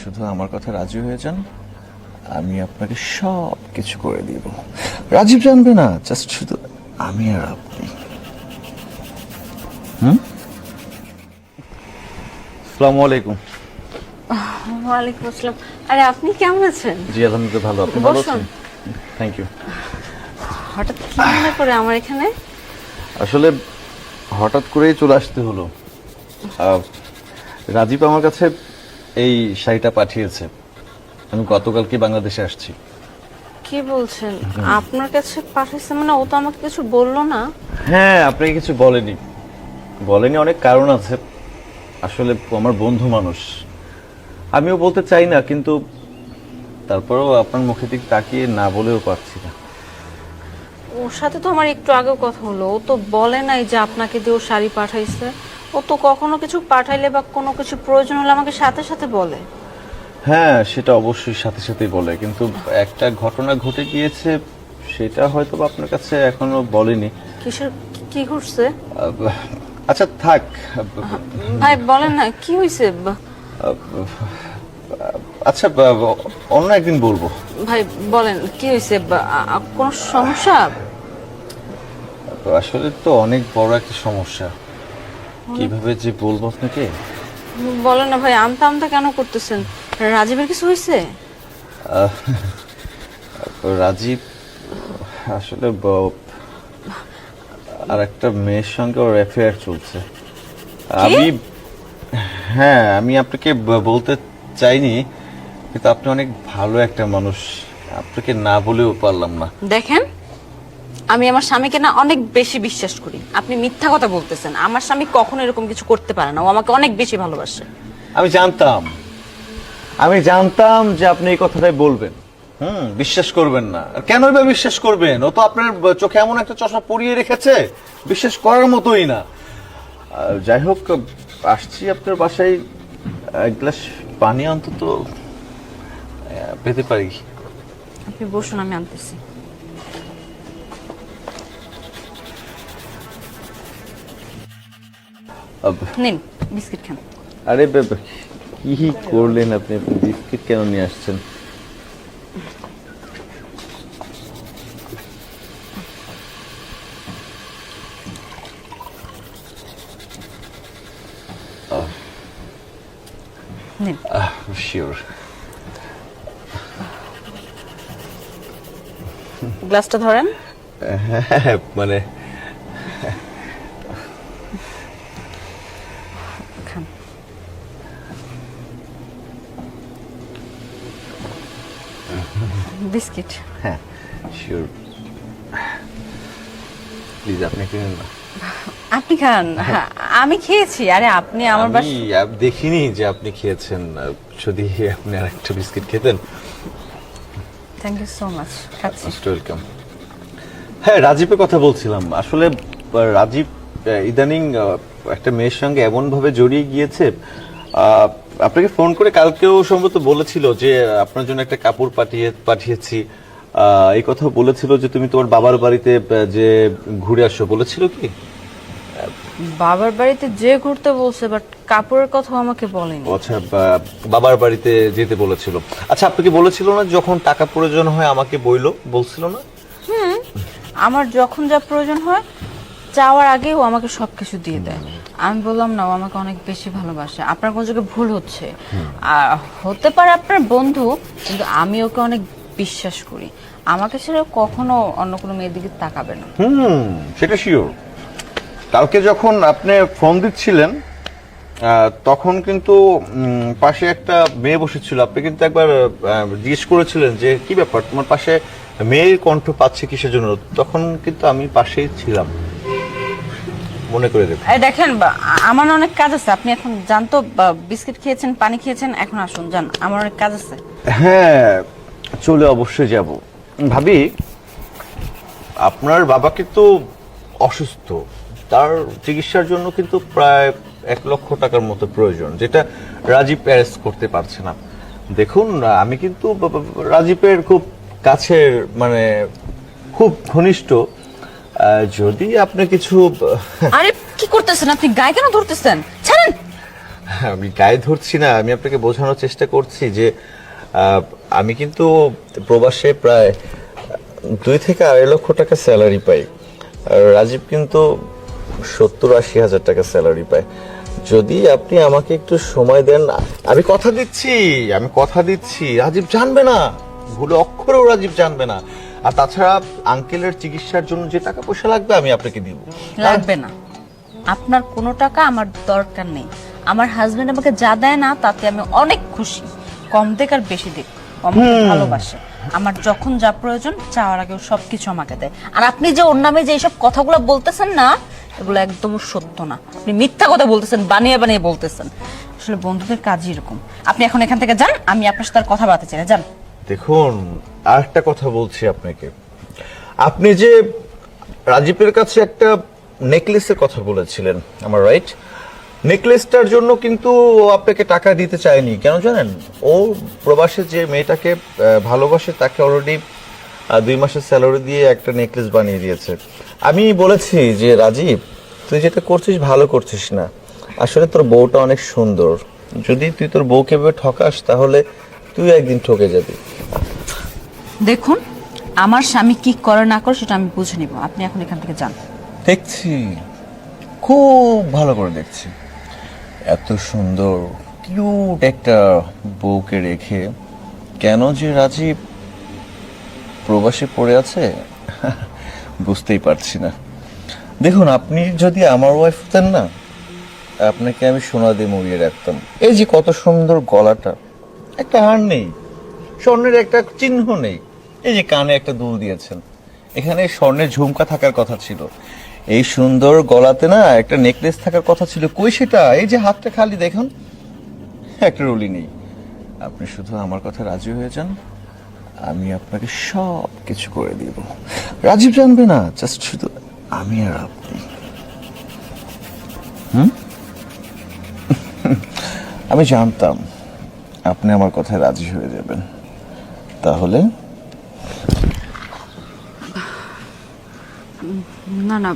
শুধু আমার কথা রাজি হয়ে যান, আমি আপনাকে সব কিছু করে দিব। রাজীব জানবে না, জাস্ট শুধু আমি আর আপনি। আসসালামু আলাইকুম। ওয়ালাইকুম আসসালাম। আরে আপনি কেমন আছেন? জি আলহামদুলিল্লাহ ভালো, আপনি ভালো আছেন? Thank you. হঠাৎ কি মনে করে আমার এখানে? আসলে হঠাৎ করেই চলে আসতে হলো। রাজীব আমার কাছে এই শাড়িটা পাঠিয়েছে। আমি গতকালকে বাংলাদেশে আসছি। কি বলছেন? আপনার কাছে পাঠাইছে মানে? ও তো আমাকে কিছু বললো না। হ্যাঁ, আপনাকে কিছু বলেনি। অনেক কারণ আছে। আসলে ও আমার বন্ধু মানুষ। আমিও বলতে চাই না, কিন্তু তারপরেও আপনার মুখের দিক তাকিয়ে না বলেও পারছি না। ওর সাথে তো আমার একটু আগেও কথা হলো। ও তো বলে নাই যে আপনাকে দিয়ে ও শাড়ি পাঠাইছে। ও তো কখনো কিছু পাঠাইলে বা কোনো কিছু প্রয়োজন হলে আমাকে সাথে সাথে বলে। হ্যাঁ, সেটা অবশ্যই সাথে সাথেই বলে, কিন্তু একটা ঘটনা ঘটে গিয়েছে, সেটা হয়তো বা আপনার কাছে এখনো বলেনি। কিসের? কি ঘটছে? আচ্ছা থাক। ভাই বলেন না, কি হয়েছে? আচ্ছা, অন্য একদিন বলবো। ভাই বলেন কি হয়েছে? কোনো সমস্যা? আসলে তো অনেক বড় একটা সমস্যা, কিভাবে যে বলবো আপনাকে। বলেন না ভাই, আমতা আমতা কেন করতেছেন? রাজীবের কিছু হয়েছে? রাজীব আসলে আর একটা মেয়ের সঙ্গে ওর অ্যাফেয়ার চলছে। আমি হ্যাঁ, আমি আপনাকে বলতে চাইনি, কিন্তু আপনি অনেক ভালো একটা মানুষ, আপনাকে না বলেও পারলাম না। দেখেন, আমি আমার স্বামীকে না অনেক বেশি বিশ্বাস করি। আপনি মিথ্যা কথা বলতেছেন। আমার স্বামী কখনো এরকম কিছু করতে পারে না। ও আমাকে অনেক বেশি ভালোবাসে। আমি জানতাম যে আপনি এই কথাটাই বলবেন। বিশ্বাস করবেন না। কেনই বা বিশ্বাস করবেন? ও তো আপনার চোখে এমন একটা চশমা পরিয়ে রেখেছে, বিশ্বাস করার মতোই না। যাই হোক, আসছি আপনার বাসায়, এক গ্লাস পানি অন্তত পেতে পারি? আপনি বসুন, আমি আনতেছি। নিন, বিস্কিট খান। আরে কি করলেন আপনি? বিস্কিট কেন নিয়ে আসছেন? নিন। শিওর। গ্লাসটা ধরেন। হ্যাঁ, মানে খান। বিস্কিট। হ্যাঁ শিওর। প্লিজ আপনি কিনেন না। আপনি খান। আমি খেয়েছি। আরে আপনি আমার আমি দেখিনি যে আপনি খেয়েছেন। যদি আপনি আর একটা বিস্কিট খেতেন। Thank you so much. খাচ্ছি। Most welcome. হ্যাঁ, রাজীবের কথা বলছিলাম। আসলে রাজীব ইদানিং একটা মেয়ের সঙ্গে এমন ভাবে জড়িয়ে গিয়েছে। আপনাকে ফোন করে কালকেও সম্ভবত বলেছিল যে আপনার জন্য একটা কাপড় পাঠিয়েছি। এই কথা বলেছিল যে তুমি তোমার বাবার বাড়িতে যে ঘুরে আসো, বলেছিল কি? বাবার বাড়িতে যে ঘুরতে বলছে, বাট কাপড়ের কথা আমাকে বলেনি। আচ্ছা, বাবার বাড়িতে যেতে বলেছিল। আচ্ছা, আপনাকে বলেছিল না যখন টাকা প্রয়োজন হয় আমাকে বলছিল না? আমার যখন যা প্রয়োজন হয়, চাওয়ার আগে ও আমাকে সবকিছু দিয়ে দেয়। আমি বললাম না, ও আমাকে অনেক বেশি ভালোবাসে। আপনার কোন জায়গায় ভুল হচ্ছে। আর হতে পারে আপনার বন্ধু, কিন্তু আমি ওকে অনেক বিশ্বাস করি। আমাকে ছেড়ে কখনো অন্য কোনো মেয়ের দিকে তাকাবে না। সেটা শিওর। কালকে যখন আপনি ফোন দিচ্ছিলেন, তখন কিন্তু পাশে একটা মেয়ে বসেছিল। আপনি কিন্তু একবার জিজ্ঞেস করেছিলেন যে কি ব্যাপার, তোমার পাশে মেয়ের কণ্ঠ পাচ্ছে কিসের জন্য। তখন কিন্তু আমি পাশেই ছিলাম, মনে করে দেখুন। দেখেন, আমার অনেক কাজ আছে। আপনি এখন যান তো। বিস্কিট খেয়েছেন, পানি খেয়েছেন, এখন আসুন, যান। আমার অনেক কাজ আছে। হ্যাঁ, চলে অবশ্যই যাব। ভাবি, আপনার বাবাকে তো অসুস্থ, তার চিকিৎসার জন্য কিন্তু প্রায় 1,00,000 টাকার মতো প্রয়োজন, যেটা রাজীব অ্যারেস্ট করতে পারছে না। দেখুন, আমি কিন্তু রাজীবের খুব কাছের, মানে খুব ঘনিষ্ঠ। যদি আপনি কিছু আরে কি করতেছেন আপনি? গায়ে কেন ধরতেছেন? ছাড়েন। আমি গায়ে ধরছি না, আমি আপনাকে বোঝানোর চেষ্টা করছি যে আমি কিন্তু প্রবাসে প্রায় 2 থেকে 2.5 লক্ষ টাকা স্যালারি পাই, আর রাজীব কিন্তু 70-80 হাজার টাকা স্যালারি পায়। যদি আপনি আমাকে একটু সময় দেন, আমি কথা দিচ্ছি রাজীব জানবে না, ভুলে অক্ষরেও রাজীব জানবে না। আর তাছাড়া আঙ্কেলের চিকিৎসার জন্য যে টাকা পয়সা লাগবে আমি আপনাকে দিব। লাগবে না, আপনার কোনো টাকা আমার দরকার নেই। আমার হাজবেন্ড আমাকে যা দেয় না তাতে আমি অনেক খুশি। কম দেখ আর বেশি দেখ, ও আমাকে ভালোবাসে। আমার যখন যা প্রয়োজন চাওয়ার আগে সবকিছু আমাকে দেয়। আর আপনি যে ওর নামে যে এইসব কথাগুলো বলতেছেন না, এগুলো একদম সত্য না। আপনি মিথ্যা কথা বলতেছেন, বানিয়ে বানিয়ে বলতেছেন। আসলে বন্ধুদের কাজই এরকম। আপনি এখন এখান থেকে যান, আমি আপনার সাথে আর কথা বলতে চাই না, যান। দেখুন, আরেকটা কথা বলছি আপনাকে, আপনি যে রাজীবের কাছে একটা নেকলেসের কথা বলেছিলেন, আমার রাইট? নেকলেসটার জন্য কিন্তু ও আপনাকে টাকা দিতে চায়নি, কেন জানেন? ও প্রবাসে যে মেয়েটাকে ভালোবাসে তাকে অলরেডি 2 মাসের স্যালারি দিয়ে একটা নেকলেস বানিয়ে দিয়েছে। আমি বলেছি যে রাজীব, তুই যেটা করছিস ভালো করছিস না, আসলে তোর বউটা অনেক সুন্দর, যদি তুই তোর বউকে এভাবে ঠকাস তাহলে তুই একদিন ঠকে যাবি। দেখুন, আমার স্বামী কি করে না করে সেটা আমি বুঝে নিব। আপনি এখন এখান থেকে যান। দেখছি, খুব ভালো করে দেখছি, এত সুন্দর কিউট একটা বউকে রেখে কেন যে রাজীব প্রবাসে পড়ে আছে বুঝতেই পারছি না। দেখুন, আপনি যদি আমার ওয়াইফ হতেন না, আপনাকে আমি সোনা দিয়ে মুড়িয়ে রাখতাম। এই যে কত সুন্দর গলাটা, একটা হার নেই, স্বর্ণের একটা চিহ্ন নেই, এই যে কানে একটা দুল দিয়েছেন, এখানে স্বর্ণের ঝুমকা থাকার কথা ছিল, এই সুন্দর গলাতে না একটা নেকলেস থাকার কথা ছিল, কই সেটা? এই যে হাতটা খালি দেখুন, একটা রুলি নেই। আপনি শুধু আমার কথা রাজি হয়ে যান, আমি আপনাকে সব কিছু করে দিব। রাজীব জানবে না, জাস্ট শুধু আমি আর আপনি। আমি জানতাম আপনি আমার কথায় রাজি হয়ে যাবেন, তাহলে না না,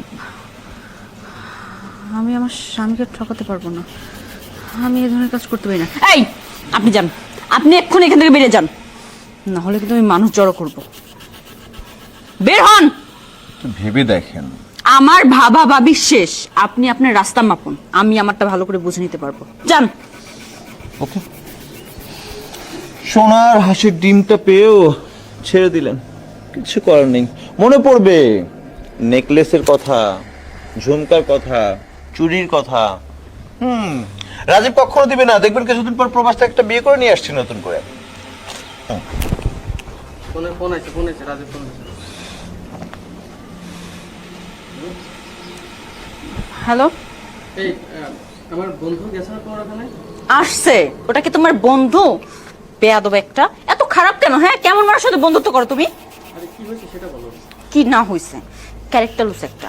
আমি আমার স্বামীকে ঠকাতে পারবো না। আমি এই ধরনের কাজ করতে পারি না। এই, আপনি যান, আপনি এক্ষুনি এখান থেকে বেরিয়ে যান, না হলে কিন্তু আমি মানুষ জড়ো করব। বের হন। ভেবে দেখেন, আমার ভাবা ভাবি শেষ। আপনি আপনার রাস্তা মাপুন, আমি আমারটা ভালো করে বুঝে নিতে পারবো। যান। ওকে, সোনার হাঁসের ডিমটা পেয়েও ছেড়ে দিলেন, কিছু করার নেই। মনে পড়বে নেকলেসের কথা, ঝুমকার কথা, চুরির কথা। রাজীব কখনো দিবে না, দেখবেন কিছুদিন পর প্রবাস থেকে একটা বিয়ে করে নিয়ে আসছে নতুন করে। ফোন আছে রাজীব ফোন আছে। হ্যালো, এই আমার বন্ধু গেছে না তোমার ওখানে? আসছে। ওটা কি তোমার বন্ধু? বেয়াদব একটা। এত খারাপ কেন? হ্যাঁ, কেমন মানুষের সাথে বন্ধুত্ব করো তুমি? আরে কি হয়েছে সেটা বলো। কি না হয়েছে? ক্যারেক্টার লুস একটা।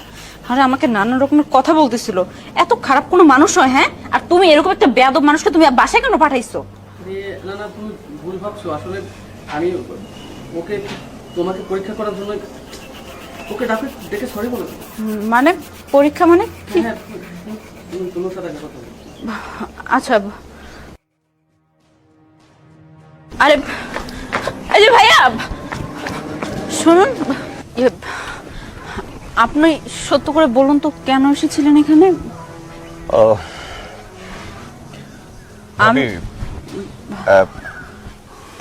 আরে আমাকে নানান রকমের কথা বলতেছিল। এত খারাপ কোনো মানুষ হয়? হ্যাঁ, আর তুমি এরকম একটা বেয়াদব মানুষকে তুমি বাসায় কেন পাঠাইছো? আরে না না, তুমি ভুল ভাবছো। আসলে আমি ওকে তোমাকে পরীক্ষা করার জন্য ওকে ডেকে সরি বলেছি। মানে পরীক্ষা মানে কি? হ্যাঁ, তুমি তোমার সাথে কথা বলো। আচ্ছা। আরে এই যে ভাইয়া শুনুন, আপনি সত্য করে বলুন তো কেন এসেছিলেন এখানে?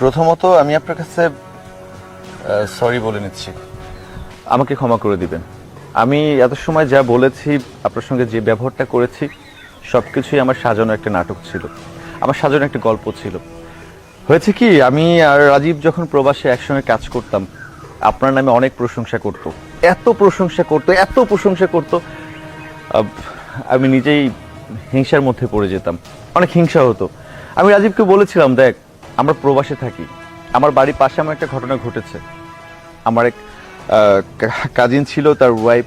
প্রথমত আমি আপনার কাছে সরি বলে নিচ্ছি, আমাকে ক্ষমা করে দিবেন। আমি এত সময় যা বলেছি, আপনার সঙ্গে যে ব্যবহারটা করেছি, সবকিছুই আমার সাজানো একটা নাটক ছিল, আমার সাজানো একটা গল্প ছিল। হয়েছে কি, আমি আর রাজীব যখন প্রবাসে একসঙ্গে কাজ করতাম, আপনার নামে অনেক প্রশংসা করতো, এত প্রশংসা করতো, আমি নিজেই হিংসার মধ্যে পড়ে যেতাম, অনেক হিংসা হতো। আমি রাজীবকে বলেছিলাম, দেখ আমরা প্রবাসে থাকি, আমার বাড়ির পাশে আমার একটা ঘটনা ঘটেছে। আমার এক কাজিন ছিল, তার ওয়াইফ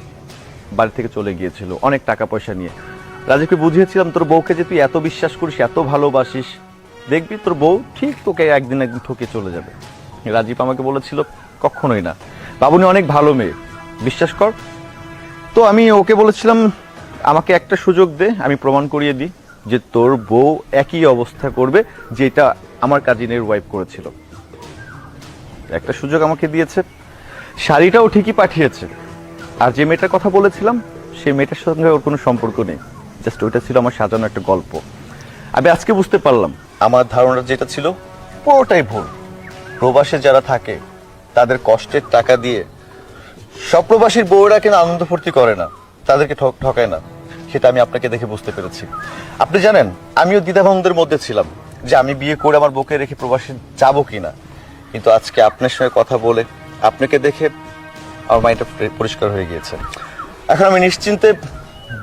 বাড়ি থেকে চলে গিয়েছিল অনেক টাকা পয়সা নিয়ে। রাজীবকে বুঝিয়েছিলাম, তোর বউকে যে তুই এত বিশ্বাস করিস, এত ভালোবাসিস, দেখবি তোর বউ ঠিক তোকে একদিন ঠকে চলে যাবে। রাজীব আমাকে বলেছিল, কখনোই না, বাবুনি অনেক ভালো মেয়ে, বিশ্বাস কর। তো আমি ওকে বলেছিলাম, আমাকে একটা সুযোগ দে, আমি প্রমাণ করিয়ে দিই। যে তোর বউ একই অবস্থা করবে যেটা আমার কাজিনের ওয়াইফ করেছিল। একটা সুযোগ আমাকে দিয়েছে, শাড়িটাও ঠিকই পাঠিয়েছে, আর যে মেয়েটার কথা বলেছিলাম সেই মেয়েটার সঙ্গে ওর কোনো সম্পর্ক নেই, জাস্ট ওইটা ছিল আমার সাজানো একটা গল্প। আমি আজকে বুঝতে পারলাম আমার ধারণা যেটা ছিল পুরোটাই ভুল। প্রবাসে যারা থাকে তাদের কষ্টের টাকা দিয়ে সব প্রবাসীর বউরা কেন আনন্দ ফুর্তি করে না, তাদেরকে ঠকায় না, সেটা আমি আপনাকে দেখে বুঝতে পেরেছি। আপনি জানেন আমিও দ্বিধাদ্বন্দ্বের মধ্যে ছিলাম যে আমি বিয়ে করে আমার বউকে রেখে প্রবাসে যাবো কিনা, কিন্তু আজকে আপনার সঙ্গে কথা বলে আপনাকে দেখে আমার মাইন্ডটা পরিষ্কার হয়ে গিয়েছে। এখন আমি নিশ্চিন্তে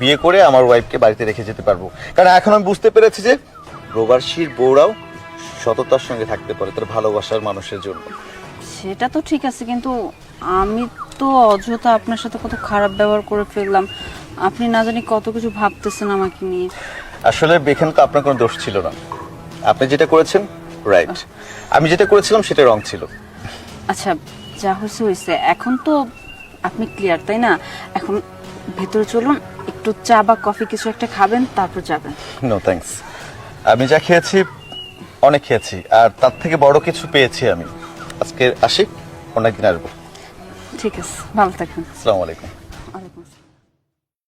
বিয়ে করে আমার ওয়াইফকে বাড়িতে রেখে যেতে পারবো, কারণ এখন আমি বুঝতে পেরেছি যে প্রবাসীর বউরাও সততার সঙ্গে থাকতে পারে তার ভালোবাসার মানুষের জন্য। সেটা তো ঠিক আছে, কিন্তু আমি তো অযথা আপনার সাথে কত খারাপ ব্যবহার করে ফেললাম। আপনি না জানি কত কিছু ভাবতেছেন আমাকে নিয়ে। আসলে এখানে তো আপনার কোনো দোষ ছিল না, আপনি যেটা করেছেন রাইট, আমি যেটা করেছিলাম সেটা রং ছিল। আচ্ছা, যা হয়েছে হয়েছে, এখন তো আপনি ক্লিয়ার, তাই না? এখন ভেতরে চলুন, একটু চা বা কফি কিছু একটা খাবেন, তারপর যাবেন। নো থ্যাঙ্কস, আমি যা খেয়েছি অনেক খেয়েছি, আর তার থেকে বড় কিছু পেয়েছি আমি। আজকে আসি, অনেকদিন আসবো। ঠিক আছে, ভালো থাকবেন। আসসালামু আলাইকুম।